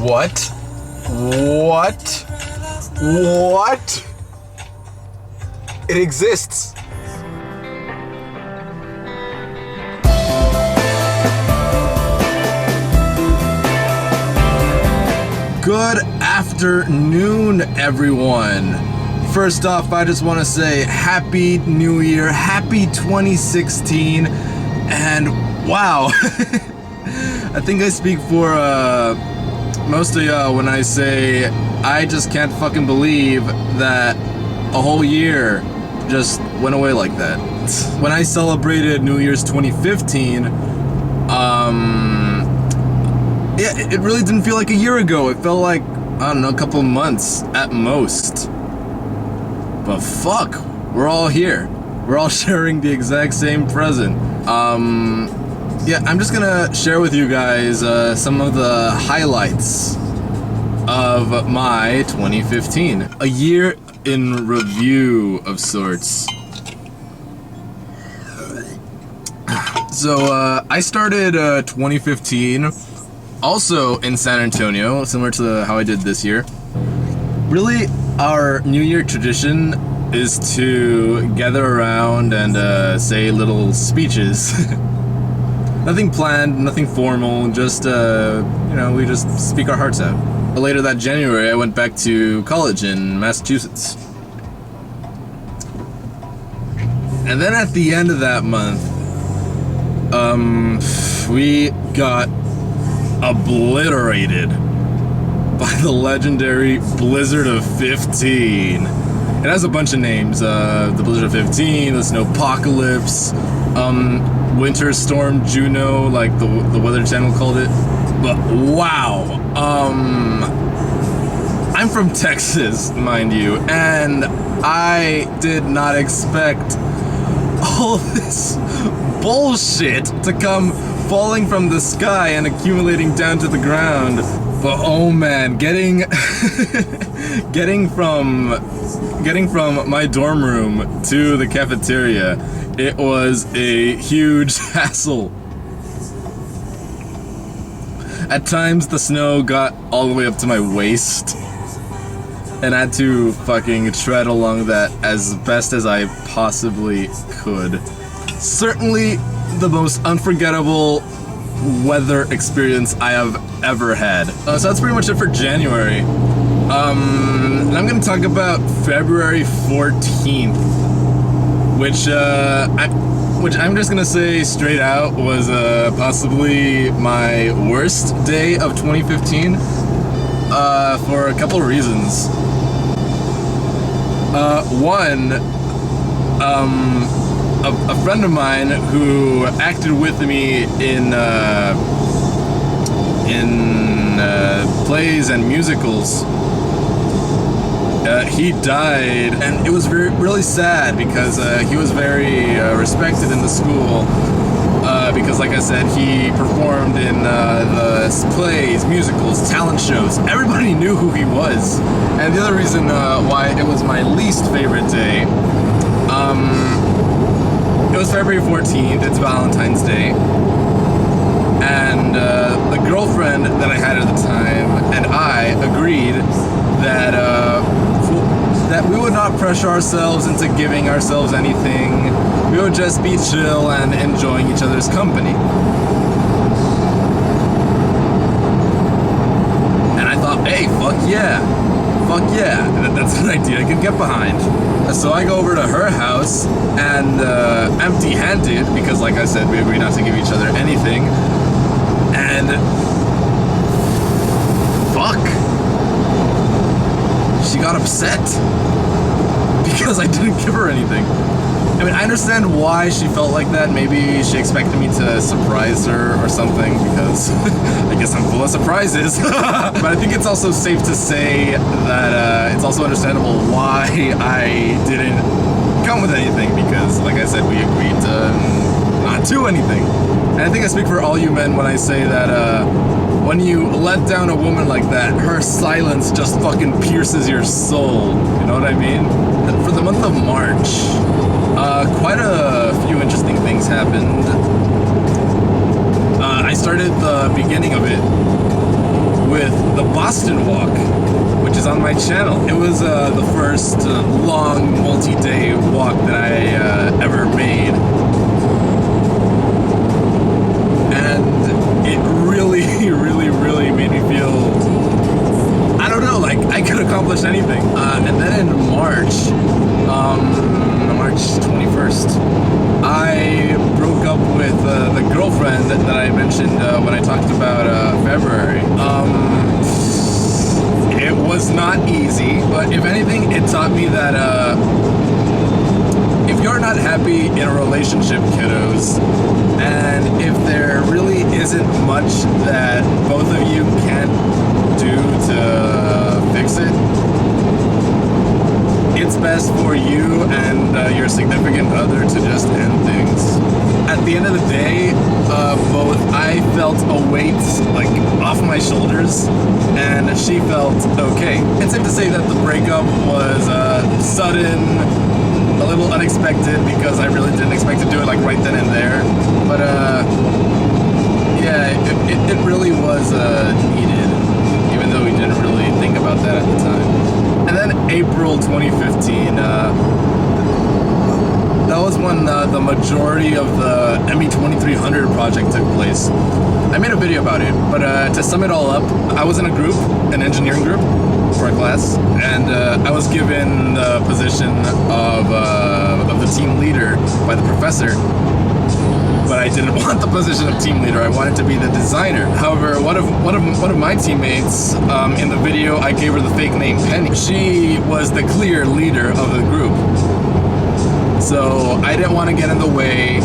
What? What? What? It exists. Good afternoon, everyone. First off, I just want to say Happy New Year, Happy 2016, and wow, I think I speak for most of y'all when I say I just can't fucking believe that a whole year just went away like that. When I celebrated New Year's 2015, yeah, it really didn't feel like a year ago. It felt like, I don't know, a couple of months at most. But fuck, we're all here. We're all sharing the exact same present. Yeah, I'm just gonna share with you guys some of the highlights of my 2015. A year in review of sorts. So, I started 2015 also in San Antonio, similar to how I did this year. Really, our New Year tradition is to gather around and say little speeches. Nothing planned, nothing formal, just, we just speak our hearts out. Later that January, I went back to college in Massachusetts. And then at the end of that month, we got obliterated by the legendary Blizzard of 15. It has a bunch of names, the Blizzard of 15, the Snowpocalypse, Winter Storm Juno, like the Weather Channel called it. But wow, I'm from Texas, mind you, and I did not expect all this bullshit to come falling from the sky and accumulating down to the ground. But oh man, getting from my dorm room to the cafeteria, it was a huge hassle. At times the snow got all the way up to my waist, and I had to fucking tread along that as best as I possibly could. Certainly the most unforgettable weather experience I have ever had. So that's pretty much it for January. And I'm gonna talk about February 14th, which I'm just gonna say straight out was possibly my worst day of 2015 for a couple of reasons. One, a friend of mine who acted with me in plays and musicals, he died, and it was really sad because he was very respected in the school because, like I said, he performed in the plays, musicals, talent shows. Everybody knew who he was. And the other reason why it was my least favorite day, it was February 14th, it's Valentine's Day, and the girlfriend that I had at the time and I agreed that that we would not pressure ourselves into giving ourselves anything. We would just be chill and enjoying each other's company. And I thought, hey, fuck yeah, that's an idea I can get behind. So I go over to her house, and empty-handed, because like I said, we agreed not to give each other anything, and fuck, she got upset because I didn't give her anything. I mean, I understand why she felt like that. Maybe she expected me to surprise her or something, because I guess I'm full of surprises. But I think it's also safe to say that it's also understandable why I didn't come with anything, because, like I said, we agreed to not do anything. And I think I speak for all you men when I say that when you let down a woman like that, her silence just fucking pierces your soul. You know what I mean? And for the month of March, quite a few interesting things happened. I started the beginning of it with the Austin walk, which is on my channel. It was the first long multi-day walk that I ever made. And it really, really made me feel, I don't know, like I could accomplish anything. And then in March 21st, I broke up with the girlfriend that I mentioned when I talked about February. It was not easy, but if anything, it taught me that if you're not happy in a relationship, kiddos, and if there really isn't much that both of you can do to fix it, it's best for you and your significant other to just end things. At the end of the day, both I felt a weight like off my shoulders, and she felt okay. It's safe to say that the breakup was sudden, a little unexpected, because I really didn't expect to do it like right then and there. But yeah, it really was needed, even though we didn't really think about that at the time. And then April 2015, that was when the majority of the ME 2300 project took place. I made a video about it, but to sum it all up, I was in a group, an engineering group for a class, and I was given the position of the team leader by the professor. But I didn't want the position of team leader. I wanted to be the designer. However, one of my teammates in the video, I gave her the fake name Penny. She was the clear leader of the group. So I didn't want to get in the way,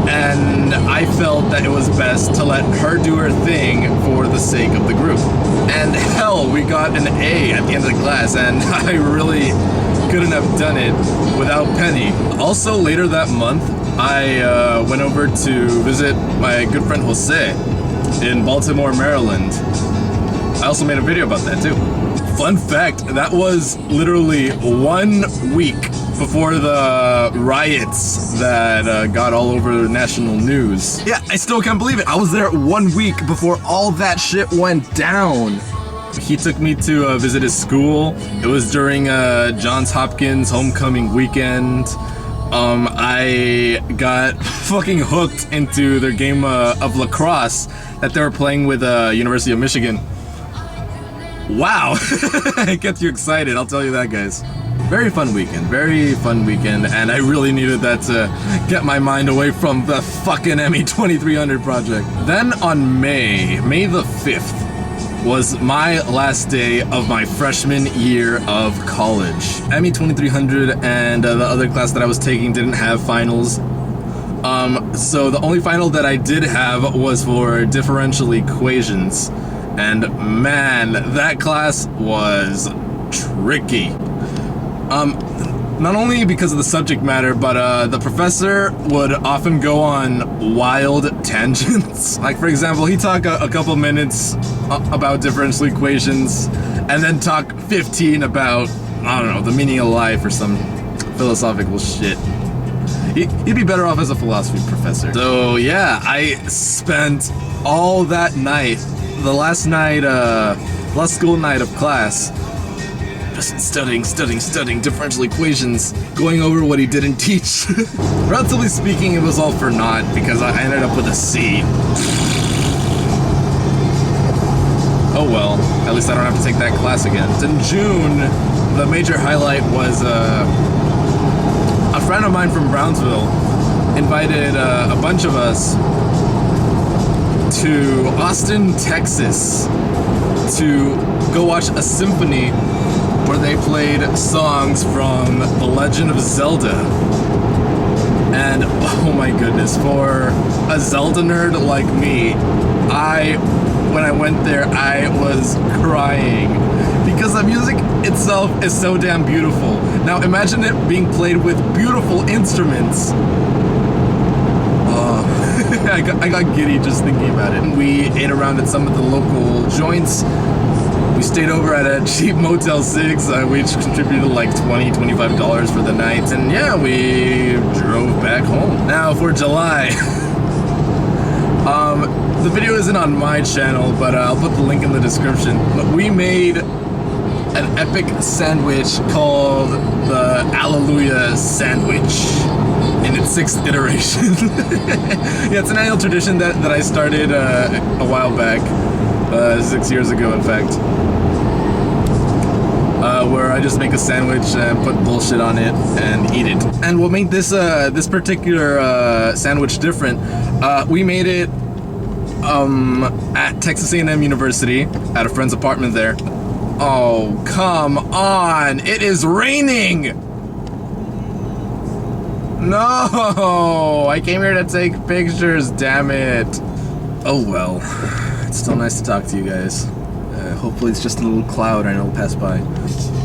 and I felt that it was best to let her do her thing for the sake of the group. And hell, we got an A at the end of the class, and I really couldn't have done it without Penny. Also, later that month, I went over to visit my good friend Jose in Baltimore, Maryland. I also made a video about that too. Fun fact, that was literally 1 week before the riots that got all over the national news. Yeah, I still can't believe it. I was there 1 week before all that shit went down. He took me to visit his school. It was during Johns Hopkins homecoming weekend. I got fucking hooked into their game of lacrosse that they were playing with University of Michigan. Wow, it gets you excited, I'll tell you that, guys. Very fun weekend, and I really needed that to get my mind away from the fucking ME 2300 project. Then on May the 5th, was my last day of my freshman year of college. ME 2300 and the other class that I was taking didn't have finals. So the only final that I did have was for differential equations. And man, that class was tricky. Not only because of the subject matter, but the professor would often go on wild tangents. Like, for example, he'd talk a couple minutes about differential equations, and then talk 15 about, I don't know, the meaning of life or some philosophical shit. He'd be better off as a philosophy professor. So yeah, I spent all that night, the last school night of class, just studying differential equations, going over what he didn't teach. Relatively speaking, it was all for naught because I ended up with a C. Oh well, at least I don't have to take that class again. In June, the major highlight was a friend of mine from Brownsville invited a bunch of us to Austin, Texas to go watch a symphony where they played songs from The Legend of Zelda. And oh my goodness, for a Zelda nerd like me, when I went there, I was crying because the music itself is so damn beautiful. Now imagine it being played with beautiful instruments. I got giddy just thinking about it. We ate around at some of the local joints. We stayed over at a cheap Motel 6, which contributed like $20-25 for the night, and yeah, we drove back home. Now for July. The video isn't on my channel, but I'll put the link in the description. But we made an epic sandwich called the Alleluia Sandwich in its 6th iteration. Yeah, it's an annual tradition that I started a while back, 6 years ago in fact, where I just make a sandwich and put bullshit on it and eat it. And what made this this particular sandwich different, we made it at Texas A&M University at a friend's apartment there. Oh, come on! It is raining! No! I came here to take pictures, damn it. Oh well. It's still nice to talk to you guys. Hopefully it's just a little cloud and it'll pass by.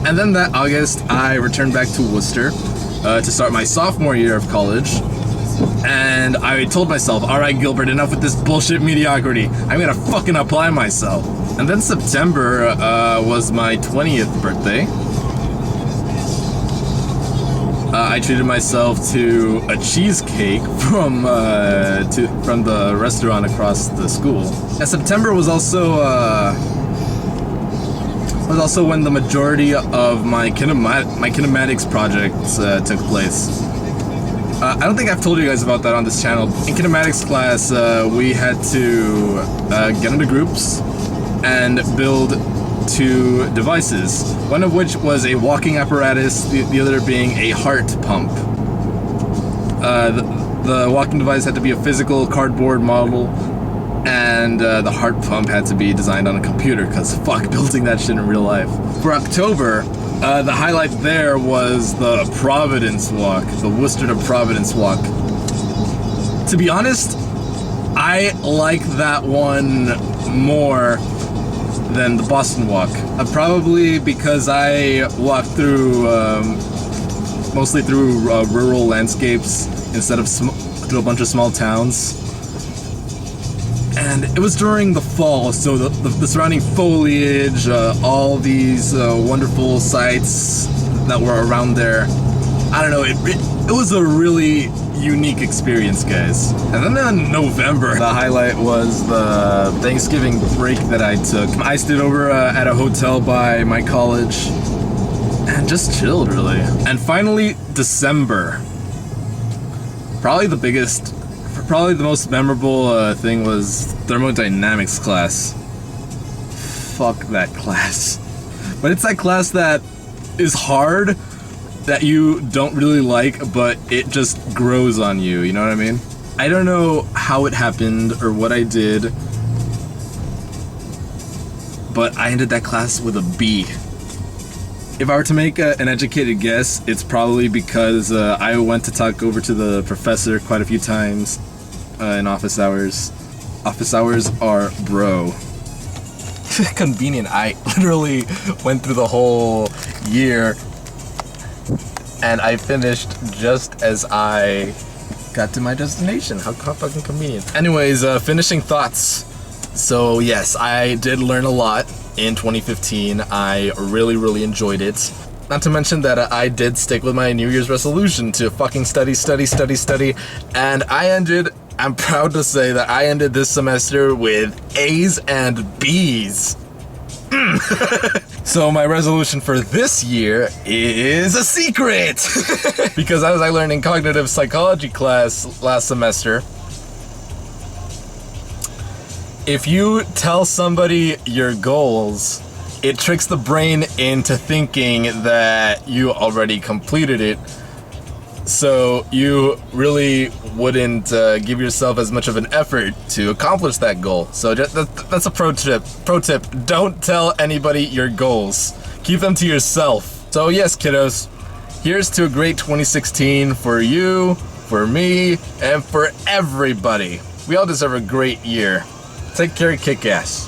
And then that August, I returned back to Worcester to start my sophomore year of college. And I told myself, alright Gilbert, enough with this bullshit mediocrity. I'm gonna fucking apply myself. And then September was my 20th birthday. I treated myself to a cheesecake from the restaurant across the school. And September was also when the majority of my kinematics projects took place. I don't think I've told you guys about that on this channel. In kinematics class, we had to get into groups and build 2 devices, one of which was a walking apparatus, the other being a heart pump. The walking device had to be a physical cardboard model, and the heart pump had to be designed on a computer, because fuck building that shit in real life. For October, the highlight there was the Providence Walk, the Worcester to Providence Walk. To be honest, I like that one more than the Boston Walk. Probably because I walked through, mostly through rural landscapes instead of through a bunch of small towns. And it was during the fall, so the surrounding foliage, all these wonderful sights that were around there. I don't know, it was a really unique experience, guys. And then in November, the highlight was the Thanksgiving break that I took. I stayed over at a hotel by my college and just chilled, really. And finally, December. Probably the most memorable thing was thermodynamics class. Fuck that class. But it's that class that is hard, that you don't really like, but it just grows on you, you know what I mean? I don't know how it happened or what I did, but I ended that class with a B. If I were to make an educated guess, it's probably because I went to talk over to the professor quite a few times in office hours. Office hours are bro. Convenient. I literally went through the whole year and I finished just as I got to my destination. How fucking convenient. Anyways, finishing thoughts. So yes, I did learn a lot in 2015. I really enjoyed it. Not to mention that I did stick with my New Year's resolution to fucking study. And I'm proud to say that I ended this semester with A's and B's. So my resolution for this year is a secret! Because as I learned in cognitive psychology class last semester, if you tell somebody your goals, it tricks the brain into thinking that you already completed it. So you really wouldn't give yourself as much of an effort to accomplish that goal. So that's a pro tip. Don't tell anybody your goals. Keep them to yourself. So yes, kiddos, here's to a great 2016 for you, for me, and for everybody. We all deserve a great year. Take care, kick ass.